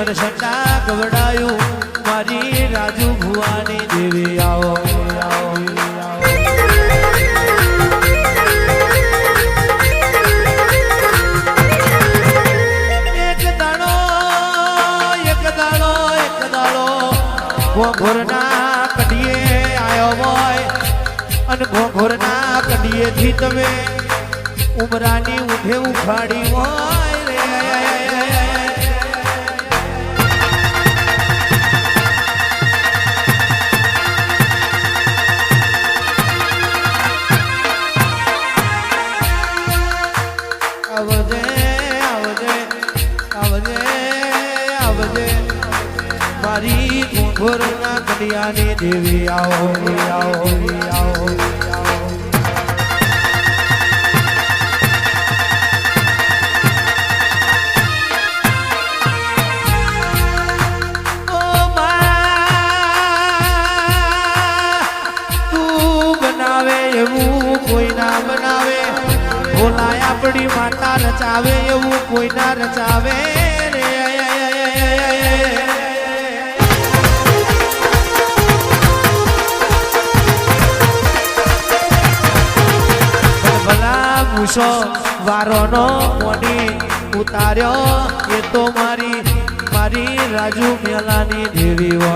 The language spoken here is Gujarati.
નરસંડા ગવડાયું મારી રાજુ ભુવાની દેવી આવો ઘોઘરના કડીએ આયો હોય અને ઘોઘરના કડીએ થી તમે ઉમરાની ઉઠે ઉખાડી હોય રે આવજે આવજે આવજે આવજે મારી ઘોઘરના કડિયાની દેવી આવો આવો આવો એવું કોઈ ના બનાવે ભોલાય આપણી માતા રચાવે એવું કોઈ ના રચાવે રે ભલા મૂસો વારોનો મોડી ઉતાર્યો એ તો મારી રાજુ મેલાની દેવી હોય